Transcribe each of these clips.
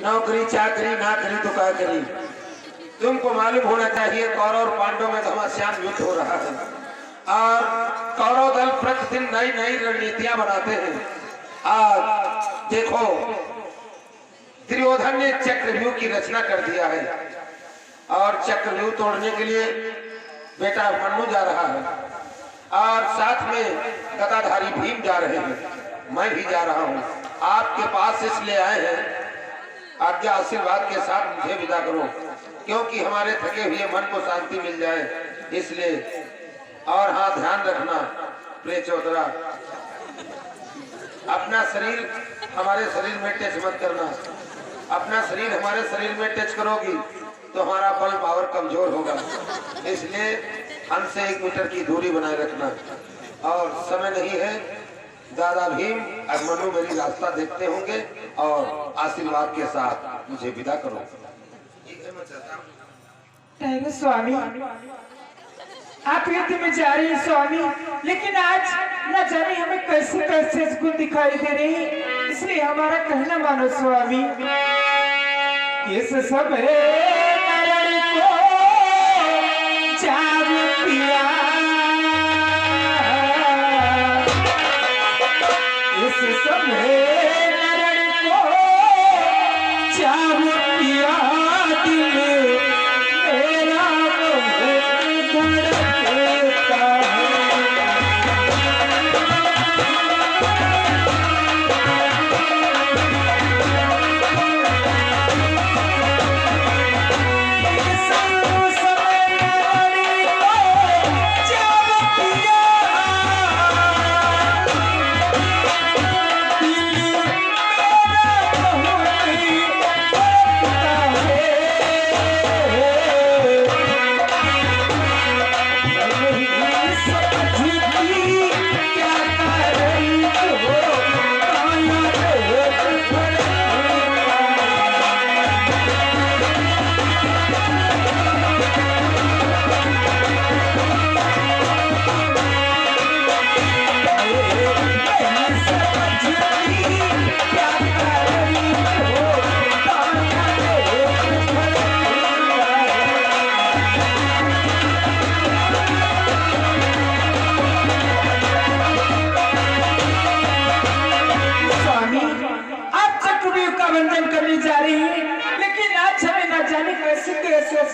नौकरी चाकरी ना करी तो क्या करी। तुमको मालूम होना चाहिए कौरव और पांडव में घमासान युद्ध हो रहा है और कौरव दल प्रतिदिन नई नई रणनीतियां बनाते हैं। आज देखो दुर्योधन ने चक्रव्यूह की रचना कर दिया है और चक्रव्यूह तोड़ने के लिए बेटा मन्नू जा रहा है और साथ में गदाधारी भीम जा रहे हैं। मैं भी जा रहा हूँ। आपके पास इसलिए आए हैं, आज्ञा आशीर्वाद के साथ मुझे विदा करो, क्योंकि हमारे थके हुए मन को शांति मिल जाए इसलिए। और हाँ, ध्यान रखना प्रिय चौधरा, अपना शरीर हमारे शरीर में टच मत करना। अपना शरीर हमारे शरीर में टच करोगी तो हमारा बल पावर कमजोर होगा, इसलिए हमसे 1 मीटर की दूरी बनाए रखना। और समय नहीं है, दादा भीम और मनु मेरी रास्ता देखते होंगे और आशीर्वाद के साथ मुझे विदा करो। स्वामी, आप युद्ध में जा रहे हैं स्वामी, लेकिन आज न जाने हमें कैसे कैसे गुण दिखाई दे रहे हैं, इसलिए हमारा कहना मानो स्वामी। इस सब नरण को जाग पिया, इस सब नरण को जाग पिया, दिल मेरा धड़कता है।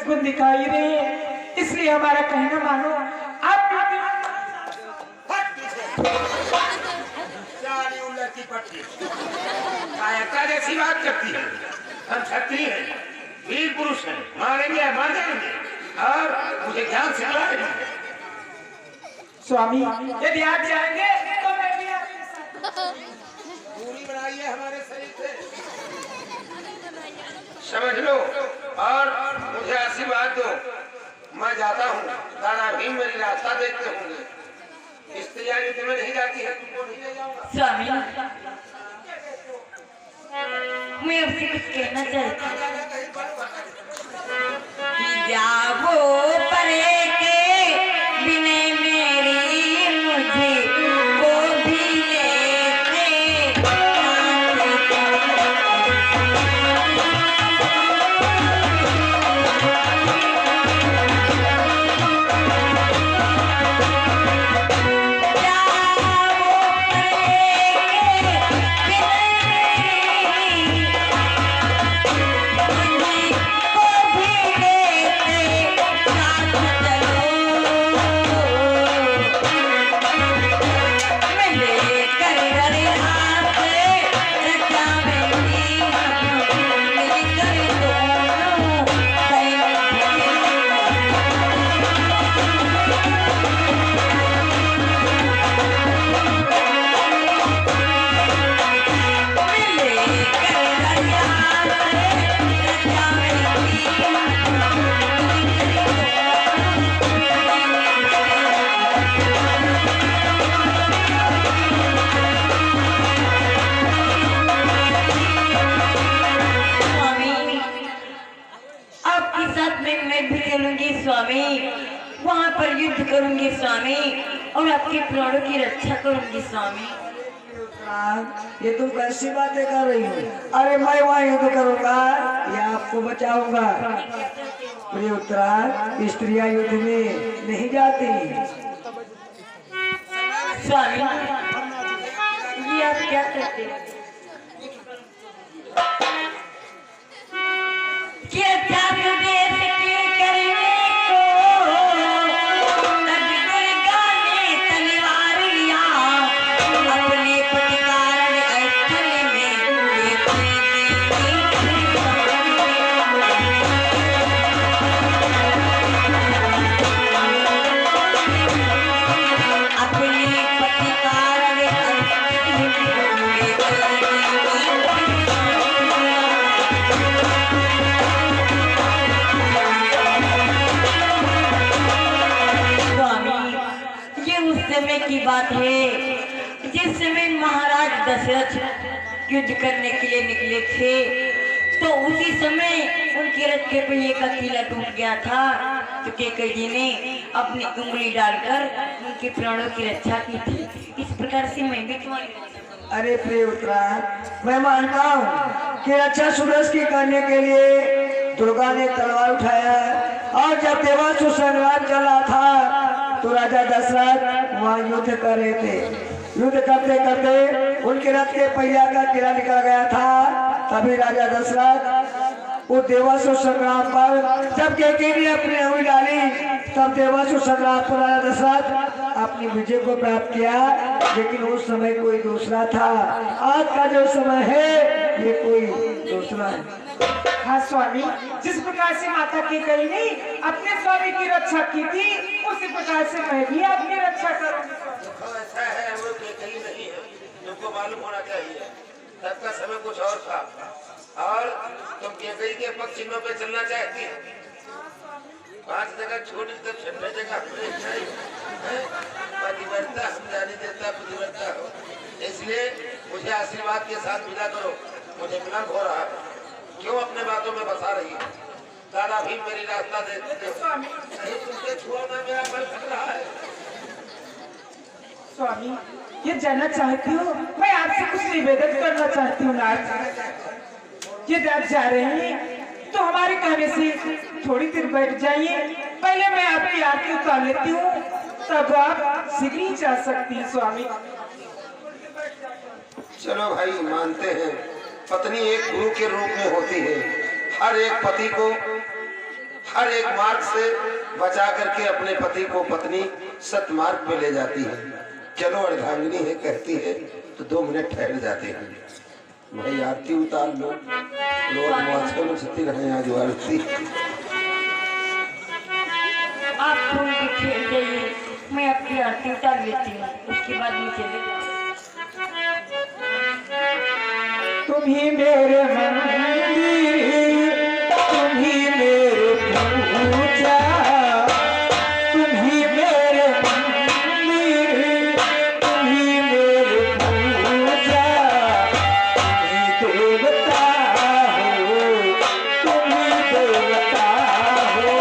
गुण दिखाई रहे हैं, इसलिए हमारा कहना मानो। आप जैसी बात करती है, हम क्षत्रिय हैं, वीर पुरुष हैं, मारेंगे मार जाएंगे और मुझे ज्ञान सिखला है। स्वामी, यदि आप जाएंगे तो मैं भी आपके साथ। दूरी बनाइए हमारे शरीर से, समझ लो और मुझे आशीर्वाद दो। मैं जाता हूँ, दादा भीम मेरी रास्ता देखते होंगे। स्त्रियां युद्ध में नहीं जाती है, तुमको नहीं ले जाऊंगा। स्वामी, मैं आपसे कुछ कहना चाहती हूँ। जाओ परे के बिने मेरी मुझे वो भी लेते। वहाँ पर युद्ध करूंगी स्वामी और आपके प्राणों की रक्षा करूंगी स्वामी। ये तुम कैसी बातें कर रही हो? अरे मैं वहाँ युद्ध करूंगा या आपको बचाऊंगा? प्रिय उत्तरा, स्त्रियां युद्ध में नहीं जाती। स्वामी ये आप क्या कहते हैं? क्या जात देश के करने को तब दुर्गा ने तलवार लिया, अपने प्रतिकार स्थल में एक अपने प्रतिकार समय की बात है जिस समय महाराज दशरथ युद्ध करने के लिए निकले थे, तो उसी समय उनके रथ के पहिए का कीला टूट गया था। तो कैकेयी ने अपनी उंगली डालकर उनके प्राणों की रक्षा की थी। इस प्रकार से मैं भी तुम्हारी। अरे प्रिय उत्तरा, मैं मानता हूँ कि रक्षा सुरस की करने के लिए दुर्गा ने तलवार उठाया, और जब देवासुर संग्राम चला था तो राजा दशरथ वहाँ युद्ध कर रहे थे। युद्ध करते करते उनके रथ के पहिया का किला निकल गया था। तभी राजा दशरथ वो देवासुर संग्राम पर जब कैकेयी ने अपनी उंगली डाली, तब देवासुर संग्राम पर राजा दशरथ अपनी विजय को प्राप्त किया। लेकिन उस समय कोई दूसरा था, आज का जो समय है ये कोई दूसरा है। हाँ स्वामी, जिस प्रकार से माता कैकेयी ने अपने स्वामी की रक्षा की थी, उसी प्रकार से मैं भी आपकी रक्षा करूंगी। ऐसा है, वो कैकेयी नहीं है, तुमको मालूम होना चाहिए। तब का समय कुछ और था, और तुम कैकेयी के पक्ष चिन्हों पे चलना चाहती है। 5 जगह छोड़ी तब 6 जगह पतिव्रता हम जाने देता पतिव्रता हो। इसलिए मुझे आशीर्वाद के साथ विदा करो, मुझे विलंब हो रहा है। क्यों अपने बातों में बसा रही है? दादा भी मेरी रास्ता देते हो। नहीं तुमसे छुआना मेरा मन कर रहा है। स्वामी, ये जानना चाहती हूँ, मैं आपसे कुछ निवेदन करना चाहती हूँ नाथ। ये आप जा रहे हैं तो हमारे कहने से थोड़ी देर बैठ जाइए, पहले मैं आपकी आरती उतार लेती हूँ, तब आप शीघ्र ही जा सकती हैं स्वामी। चलो भाई, मानते हैं पत्नी एक गुरु के रूप में होती है। हर एक पति को हर एक मार्ग से बचा करके अपने पति को पत्नी सतमार्ग पे ले जाती है। चलो अर्धांगिनी है कहती है तो 2 मिनट ठहर जाते हैं। भाई आरती उतार लो, लोग सती रहे आज आरती। आप थोड़ी देर खेल जाइए, मैं अपनी आरती उतार लेती हूँ, उसके बाद नीचे ले जाऊँ। तुम ही मेरे मंदिर, तुम ही मेरे पूजा, तुम ही मेरे मंदिर, तुम ही मेरे पूजा, तुम ही देवता हो, तुम ही देवता हो।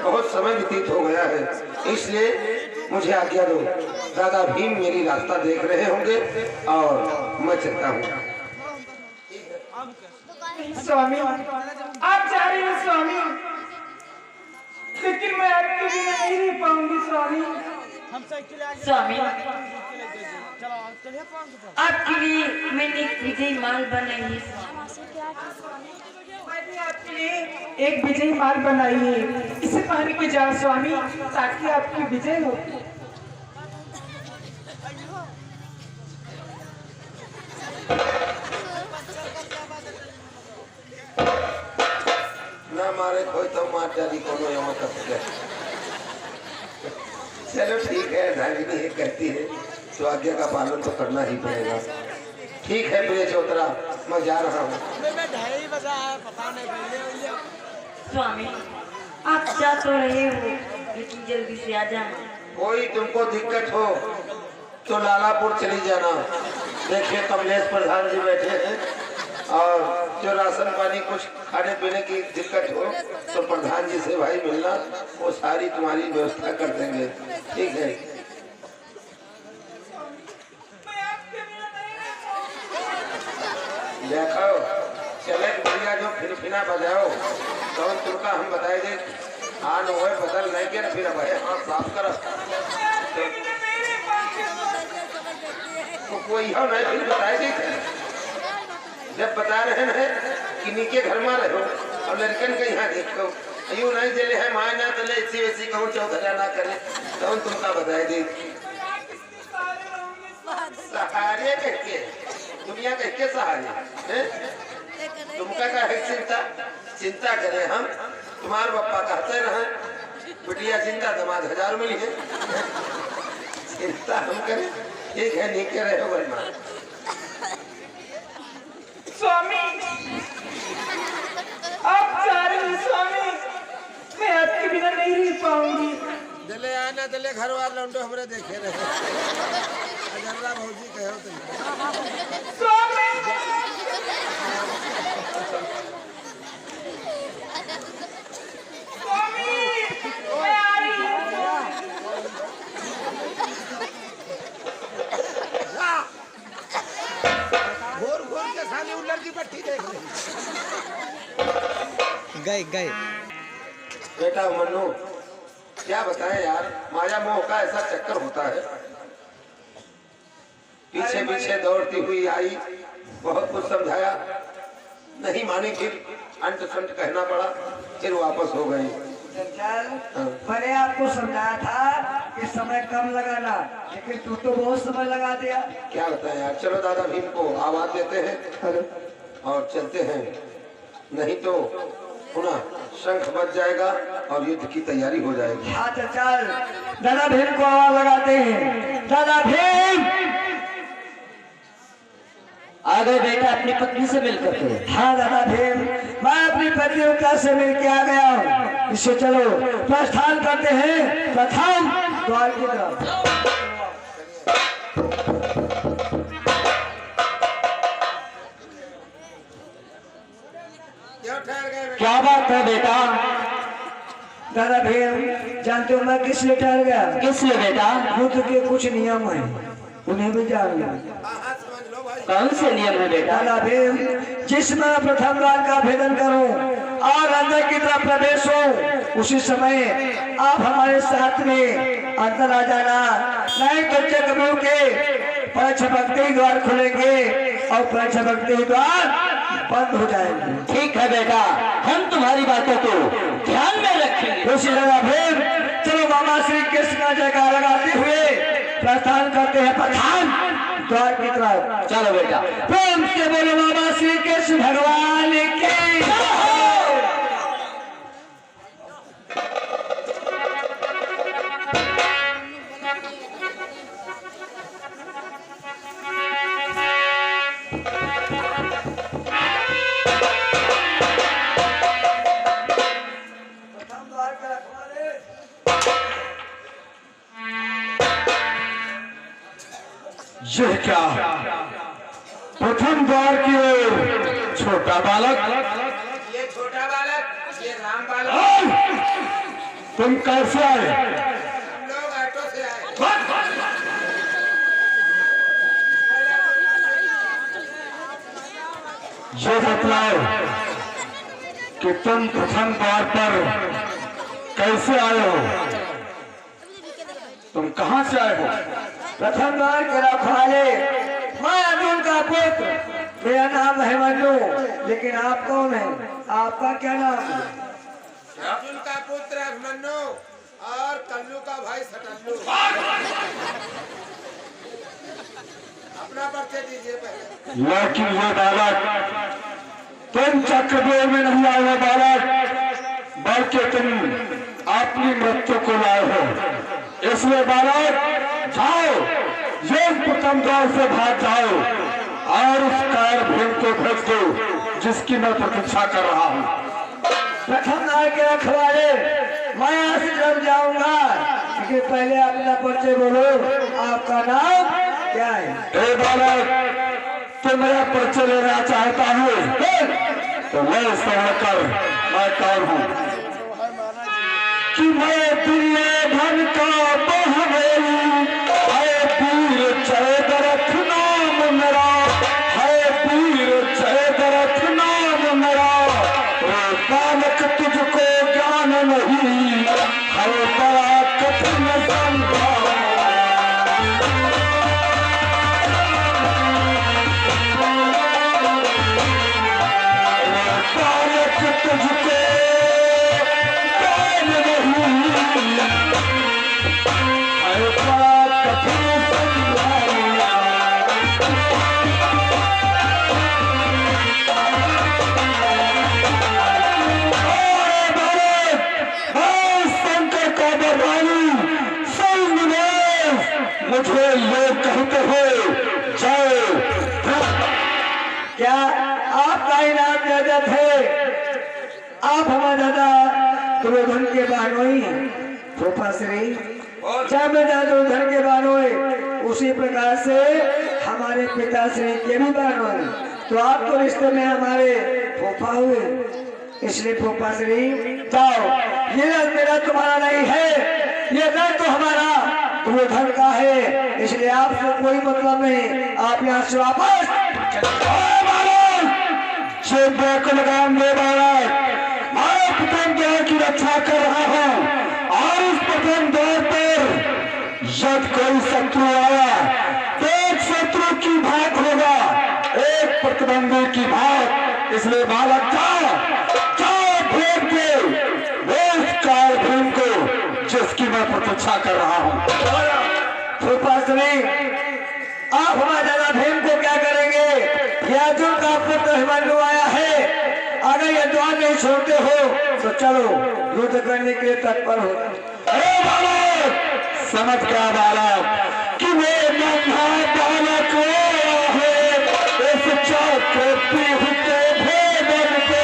बहुत समय व्यतीत हो गया है, इसलिए मुझे आज्ञा दो। दादा भीम मेरी रास्ता देख रहे होंगे और मैं चलता हूँ। स्वामी आप जा रहे हैं स्वामी, लेकिन मैं आपके बिना नहीं रह पाऊंगी स्वामी। स्वामी आपके लिए मैंने एक विजयी माल बनाई है। मैंने आपके लिए एक विजयी माल बनाई है, इसे पहन के जाओ स्वामी, ताकि आपकी विजय हो। ना मारे कोई तो मार डाली कोनो यहाँ तक। चलो ठीक है, नागिनी ये कहती है तो आज्ञा का पालन तो करना ही पड़ेगा। ठीक है प्रिय चौतरा, मैं जा रहा हूँ। स्वामी आप जा तो रहे हो, लेकिन जल्दी से आ जाना। कोई तुमको दिक्कत हो तो लालापुर चली जाना। देखिए कमलेश प्रधान जी बैठे हैं, और जो राशन पानी कुछ खाने पीने की दिक्कत हो तो प्रधान जी से भाई मिलना, वो सारी तुम्हारी व्यवस्था कर देंगे। ठीक है। देखो चले बढ़िया जो फिरफिना बजाओ तो तुमका हम बताए दे। हाँ नो बदल नहीं के फिर अब हाँ साफ करो तो कोई हो नहीं फिर बताए दे। जब बता रहे हैं कि नीचे घर में रहो और लड़कन के यहाँ देखो यूँ नहीं जले है माँ ना तले ऐसी वैसी कहूँ चौधरा ना करे तो तुमका बताए दे। सहारे कहके दुनिया कहके सहारे तुमका का है चिंता चिंता करे हम तुम्हारे पप्पा कहते रहे बिटिया जिंदा दमाद 1000 मिली है। चिंता हम करें ठीक है नीचे रहे वरना। स्वामी आप जा रहे हैं स्वामी, मैं आपके बिना नहीं रह पाऊंगी। दले आना दले घर वाले लौंडो हमरे देखे रहे अजर्रा भौजी कहो तुम स्वामी स्वामी मैं आ रही हूँ। घोर घोर के सामने उल्लर की पट्टी देख रही। गए बेटा मन्नू क्या बताएं यार, माया मोह का ऐसा चक्कर होता है। पीछे पीछे दौड़ती हुई आई, बहुत कुछ समझाया, नहीं मानी, फिर अंत संत कहना पड़ा, फिर वापस हो गई। मैंने आपको समझाया था कि समय कम लगाना, लेकिन तू तो बहुत समय लगा दिया। क्या बताएं यार, चलो दादा भीम को आवाज देते हैं और चलते हैं, नहीं तो पुनः शंख बज जाएगा और युद्ध की तैयारी हो जाएगी। हाँ चल दादा भीम को आवाज लगाते हैं। दादा भीम आ गए बेटा अपनी पत्नी से मिलकर के। हाँ दादा भीम, मैं अपनी पतिव्रता से मिलके आ गया हूँ। इससे चलो प्रस्थान करते हैं प्रथम द्वार की तरफ। क्या बात है बेटा? दादा भीम जानते हो मैं किस लिए ठहर गया? किस लिए बेटा? युद्ध के कुछ नियम हैं, उन्हें भी जान लो। कौन से नियम है बेटा? दादा भीम जिसमें प्रथम द्वार का भेदन करूं और अंदर की तरफ प्रवेश हो, उसी समय आप हमारे साथ में अंदर आ जाना, नहीं तो चक्रव्यूह के पंचभक्ति द्वार खुलेंगे और पंचभक्ति द्वार बंद हो जाएंगे। ठीक है बेटा, हम तुम्हारी बातों को ध्यान में रखेंगे। उसी दादा भीम चलो बाबा श्री कृष्ण का जयकार लगाते हुए प्रस्थान करते हैं प्रधान द्वार की तरफ। चलो बेटा। प्रेम से बोलो बाबा श्री कृष्ण भगवान की जय हो। यह क्या? प्रथम द्वार की ओर छोटा बालक, ये छोटा बालक, ये राम बालक। तुम कैसे आए? हम लोग ऑटो से आए। ये बतलाओ कि तुम प्रथम द्वार पर कैसे आए हो? तुम कहां से आए हो? प्रथम द्वार के रखवाले मैं अर्जुन का पुत्र, मेरा नाम है मन्नू। लेकिन आप कौन है? आपका क्या नाम है? अर्जुन का पुत्र अभिमन्यु और कल्लू का भाई सटल्लू। अपना परिचय दीजिए पहले। लेकिन ये बालक तुम चक्रव्यूह में नहीं आए हो बालक, बल्कि तुम अपनी मृत्यु को लाए हो। इसलिए बालक जाओ, ये प्रथम द्वार से भाग जाओ और उस कार भीम को भेज दो जिसकी मैं प्रतीक्षा कर रहा हूँ। प्रथम द्वार के रखवाले मैं यहाँ से जब जाऊंगा, लेकिन पहले अपना परिचय बोलो, आपका नाम क्या है? ए बालक, तो मेरा परिचय लेना चाहता हूँ तो मैं समझकर मैं कौन हूँ कि मैं दुनिया धन का बहवेली है, वीर जयद्रथ नाम मेरा है, वीर जयद्रथ नाम मेरा। ओ बालक तुझको ज्ञान नहीं है, बड़ा कठिन संग्राम। तुझको ज्ञान नहीं है, बड़ा कठिन संग्राम। शंकर का बरवानी मुझे लोग कहते हो जय। क्या आपका इनाम ज्यादा थे? आप हमारे दादा दुर्योधन के बानोई फूफा श्री, जब दादा दुर्योधन के बानोई उसी प्रकार से हमारे पिताश्री के भी बानोई, तो आप तो रिश्ते में हमारे फूफा हुए। इसलिए फूफा श्री जाओ, ये रथ मेरा तुम्हारा नहीं है, ये रथ तो हमारा दुर्योधन का है। इसलिए आपसे कोई मतलब नहीं, आप यहाँ से वापस लगाम दे बालक, मैं प्रथम द्वार की रक्षा कर रहा हूँ और इस प्रथम द्वार पर यदि कोई शत्रु आया तो एक शत्रु की भाग होगा, एक प्रतिबंधी की भाग। इसलिए बालक जाओ भेज दे उस काल भीम को जिसकी मैं प्रतीक्षा कर रहा हूँ। आप हमारे दादा भीम को क्या करेंगे? ये अर्जुन का पुत्र अभिमन्यु आया है, अगर ये द्वार नहीं छोड़ते हो तो चलो युद्ध करने के लिए तत्पर हो। अरे बालक, समझ गया बालक कि वे नन्हा बालक है, इस चक्रव्यूह के भेदन पे,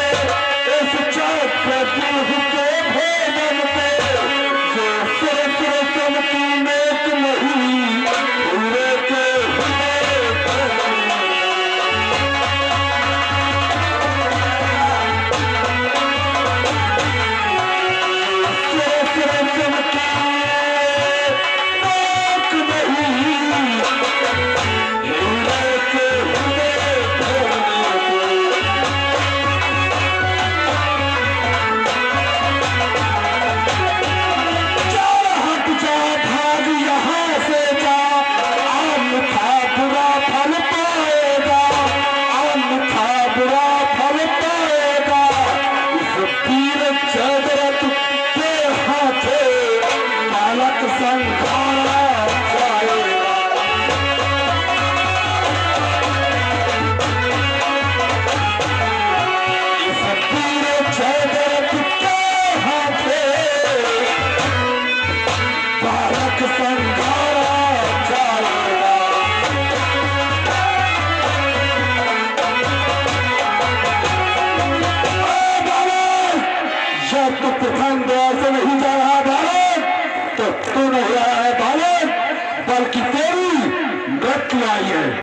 इस चक्रव्यूह के भेदन पे जो सिर्फ चमकी नेक नहीं पूरे के प्रथम द्वार से नहीं जा रहा भारत, तो तू नहीं आया है भारत, बल्कि तेरी मृत्यु आई है।